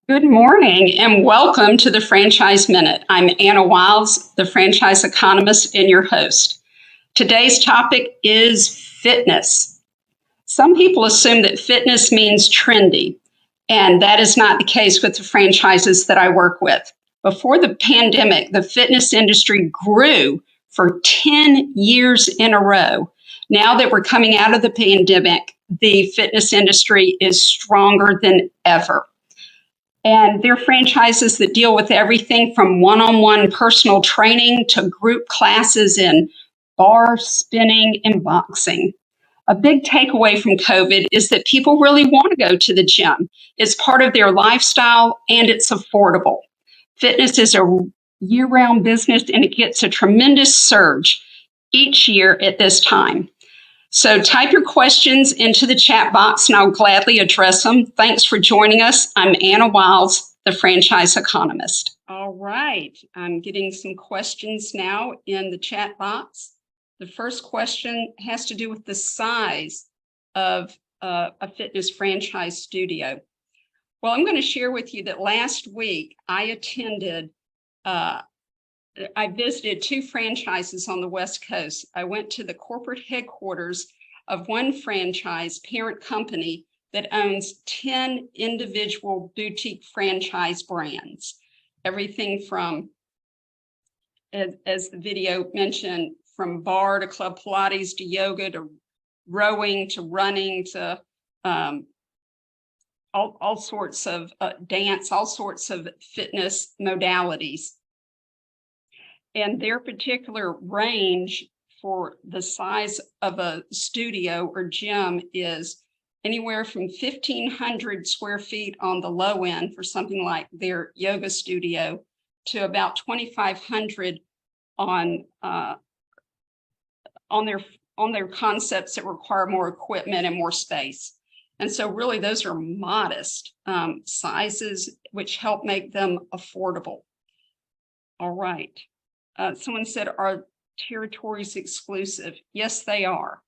Good morning and welcome to the Franchise Minute. I'm Anna Wiles, the franchise economist and your host. Today's topic is fitness. Some people assume that fitness means trendy, and that is not the case with the franchises that I work with. Before the pandemic, the fitness industry grew for 10 years in a row. Now that we're coming out of the pandemic, the fitness industry is stronger than ever. And they're franchises that deal with everything from one-on-one personal training to group classes in bar, spinning, and boxing. A big takeaway from COVID is that people really want to go to the gym. It's part of their lifestyle and it's affordable. Fitness is a year-round business and it gets a tremendous surge each year at this time. So type your questions into the chat box and I'll gladly address them. Thanks for joining us. I'm Anna Wiles, the franchise economist. All right, I'm getting some questions now in the chat box. The first question has to do with the size of a fitness franchise studio. Well, I'm going to share with you that last week I visited two franchises on the West Coast. I went to the corporate headquarters of one franchise parent company that owns 10 individual boutique franchise brands. Everything from, as the video mentioned, from bar to club Pilates to yoga to rowing to running to all sorts of dance, all sorts of fitness modalities. And their particular range for the size of a studio or gym is anywhere from 1,500 square feet on the low end for something like their yoga studio to about 2,500 on their concepts that require more equipment and more space. And so really those are modest sizes, which help make them affordable. All right. Someone said, are territories exclusive? Yes, they are.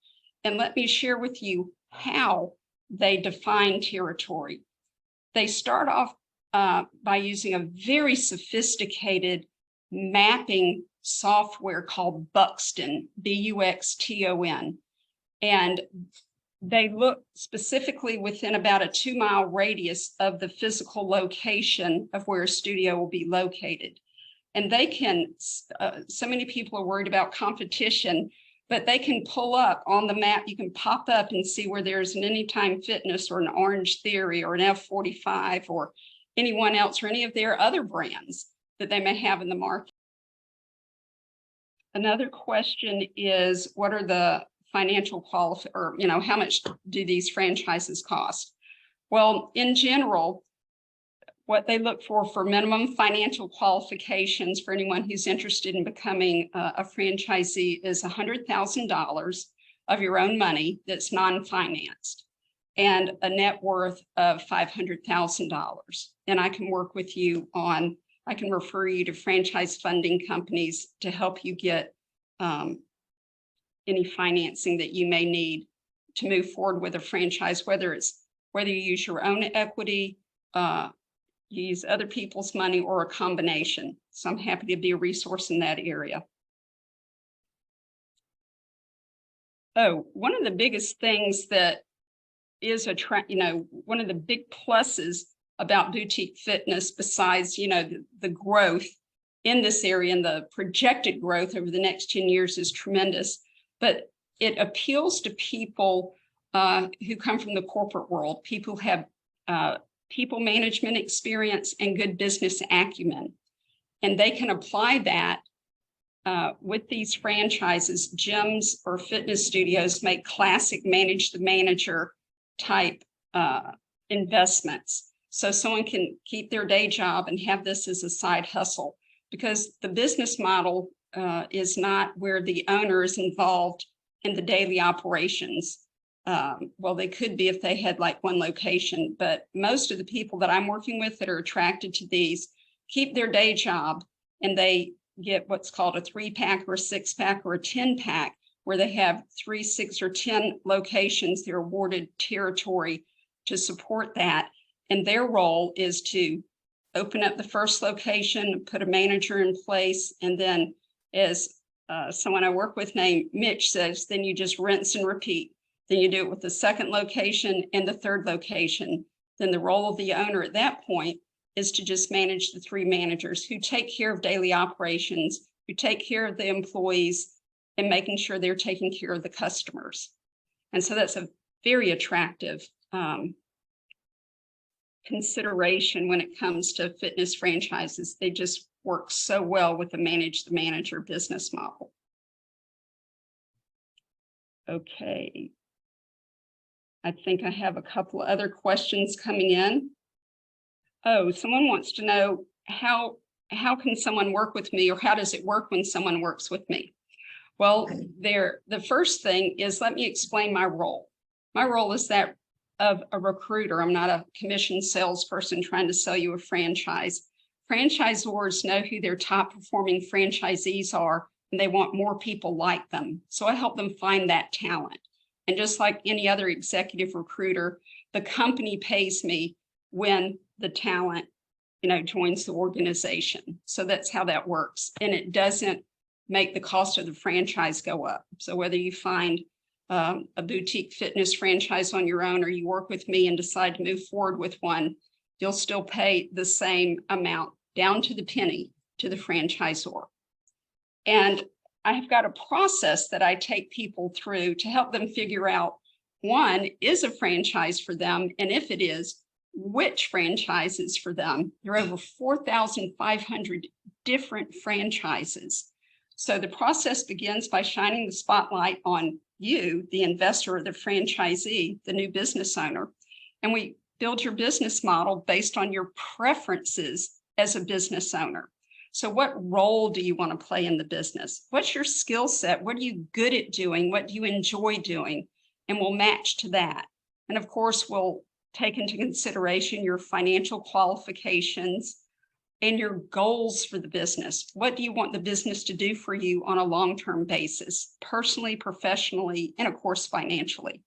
And let me share with you how they define territory. They start off by using a very sophisticated mapping software called Buxton, Buxton. And they look specifically within about a 2-mile radius of the physical location of where a studio will be located. And they can, so many people are worried about competition, but they can pull up on the map. You can pop up and see where there's an Anytime Fitness or an Orange Theory or an F45 or anyone else or any of their other brands that they may have in the market. Another question is, what are the financial or how much do these franchises cost? Well, in general, what they look for minimum financial qualifications for anyone who's interested in becoming a franchisee is $100,000 of your own money that's non-financed and a net worth of $500,000. And I can work with you on, I can refer you to franchise funding companies to help you get any financing that you may need to move forward with a franchise, whether you use your own equity, you use other people's money, or a combination. So I'm happy to be a resource in that area. Oh, one of the biggest things that is one of the big pluses about boutique fitness, besides, the growth in this area and the projected growth over the next 10 years is tremendous, but it appeals to people who come from the corporate world, people who have people management experience and good business acumen. And they can apply that with these franchises. Gyms or fitness studios make classic manage the manager type investments. So someone can keep their day job and have this as a side hustle, because the business model is not where the owner is involved in the daily operations. Well, they could be if they had like one location, but most of the people that I'm working with that are attracted to these keep their day job and they get what's called a 3-pack or a 6-pack or a 10-pack, where they have 3, 6, or 10 locations. They're awarded territory to support that. and their role is to open up the first location, put a manager in place, and then as someone I work with named Mitch says, then you just rinse and repeat. Then you do it with the second location and the third location. Then the role of the owner at that point is to just manage the three managers who take care of daily operations, who take care of the employees, and making sure they're taking care of the customers. And so that's a very attractive consideration when it comes to fitness franchises. They just work so well with the manage the manager business model. Okay. I think I have a couple of other questions coming in. Oh, someone wants to know how can someone work with me, or how does it work when someone works with me? Well, the first thing is, let me explain my role. My role is that of a recruiter. I'm not a commissioned salesperson trying to sell you a franchise. Franchisors know who their top performing franchisees are, and they want more people like them. So I help them find that talent. And just like any other executive recruiter, the company pays me when the talent, joins the organization. So that's how that works. And it doesn't make the cost of the franchise go up. So whether you find a boutique fitness franchise on your own, or you work with me and decide to move forward with one, you'll still pay the same amount down to the penny to the franchisor. And I have got a process that I take people through to help them figure out, one, is a franchise for them? And if it is, which franchise is for them? There are over 4,500 different franchises. So the process begins by shining the spotlight on you, the investor or the franchisee, the new business owner. And we build your business model based on your preferences as a business owner. So what role do you want to play in the business? What's your skill set? What are you good at doing? What do you enjoy doing? And we'll match to that. And of course, we'll take into consideration your financial qualifications and your goals for the business. What do you want the business to do for you on a long-term basis, personally, professionally, and of course, financially?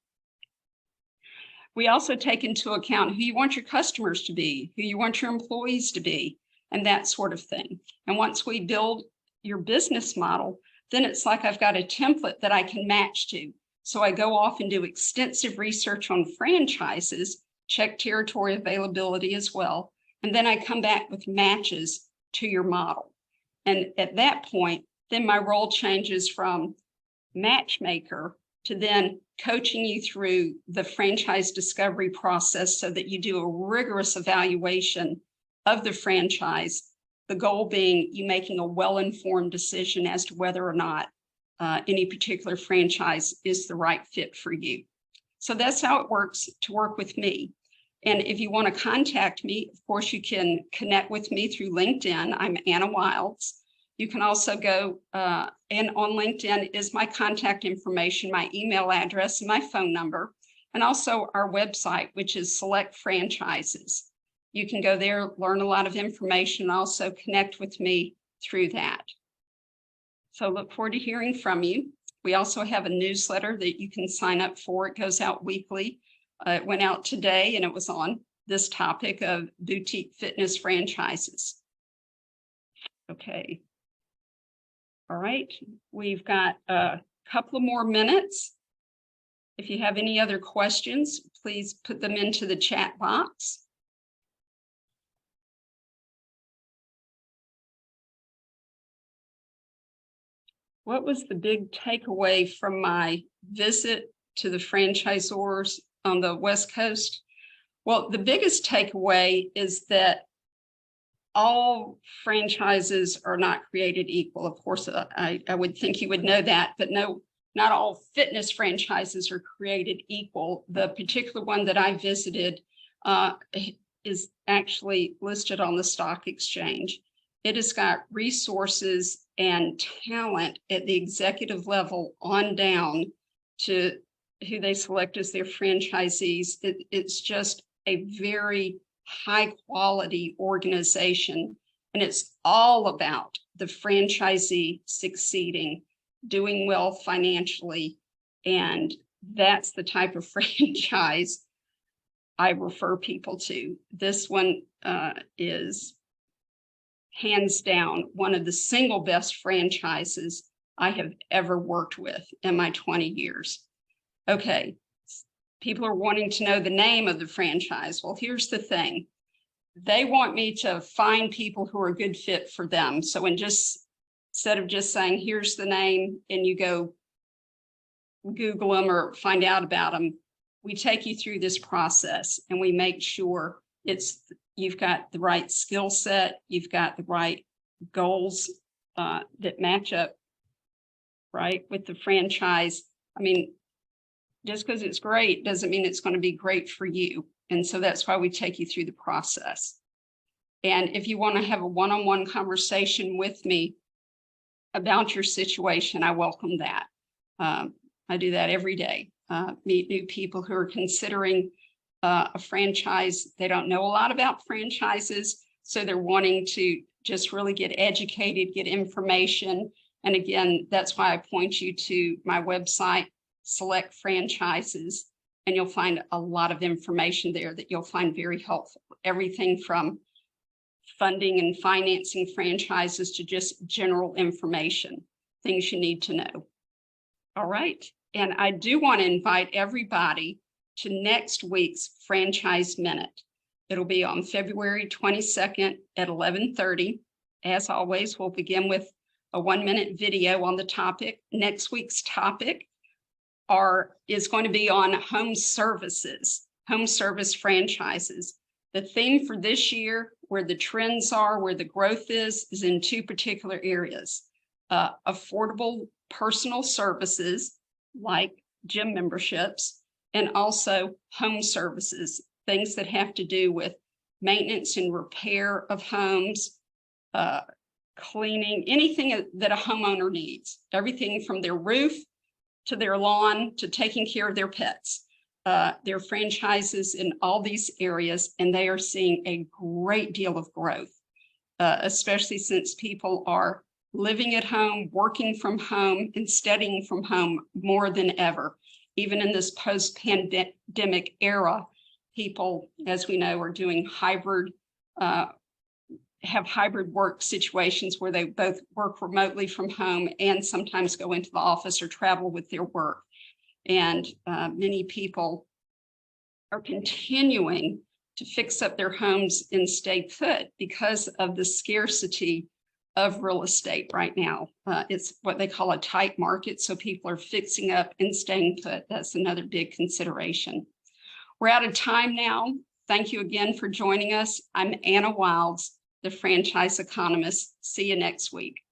We also take into account who you want your customers to be, who you want your employees to be, and that sort of thing. And once we build your business model, then it's like I've got a template that I can match to. So I go off and do extensive research on franchises, check territory availability as well. And then I come back with matches to your model. And at that point, then my role changes from matchmaker to then coaching you through the franchise discovery process so that you do a rigorous evaluation of the franchise, the goal being you making a well-informed decision as to whether or not any particular franchise is the right fit for you. So that's how it works to work with me. And if you want to contact me, of course, you can connect with me through LinkedIn. I'm Anna Wilds. You can also go, and on LinkedIn is my contact information, my email address, and my phone number, and also our website, which is Select Franchises. You can go there, learn a lot of information, and also connect with me through that. So look forward to hearing from you. We also have a newsletter that you can sign up for. It goes out weekly. It went out today, and it was on this topic of boutique fitness franchises. Okay. All right. We've got a couple of more minutes. If you have any other questions, please put them into the chat box. What was the big takeaway from my visit to the franchisors on the West Coast? Well, the biggest takeaway is that all franchises are not created equal. Of course, I would think you would know that, but no, not all fitness franchises are created equal. The particular one that I visited is actually listed on the stock exchange. It has got resources and talent at the executive level on down to who they select as their franchisees. It's just a very high quality organization, and it's all about the franchisee succeeding, doing well financially, and that's the type of franchise I refer people to. This one is hands down one of the single best franchises I have ever worked with in my 20 years. Okay, people are wanting to know the name of the franchise. Well, here's the thing. They want me to find people who are a good fit for them. So instead of just saying, here's the name, and you go Google them or find out about them, we take you through this process and we make sure you've got the right skill set, you've got the right goals that match up right with the franchise. I mean, just because it's great doesn't mean it's going to be great for you. And so that's why we take you through the process. And if you want to have a one-on-one conversation with me about your situation, I welcome that. I do that every day. Meet new people who are considering a franchise. They don't know a lot about franchises, so they're wanting to just really get educated, get information. And again, that's why I point you to my website, Select Franchises, and you'll find a lot of information there that you'll find very helpful. Everything from funding and financing franchises to just general information, things you need to know. All right. And I do want to invite everybody to next week's Franchise Minute. It'll be on February 22nd at 11:30. As always, we'll begin with a 1-minute video on the topic. Next week's topic is going to be on home services, home service franchises. The theme for this year, where the trends are, where the growth is in two particular areas. Affordable personal services like gym memberships, and also home services, things that have to do with maintenance and repair of homes, cleaning, anything that a homeowner needs, everything from their roof to their lawn to taking care of their pets. There are franchises in all these areas, and they are seeing a great deal of growth, especially since people are living at home, working from home, and studying from home more than ever. Even in this post-pandemic era, people, as we know, are doing have hybrid work situations where they both work remotely from home and sometimes go into the office or travel with their work. And many people are continuing to fix up their homes and stay put because of the scarcity of real estate right now. It's what they call a tight market. So people are fixing up and staying put. That's another big consideration. We're out of time now. Thank you again for joining us. I'm Anna Wilds, the franchise economist. See you next week.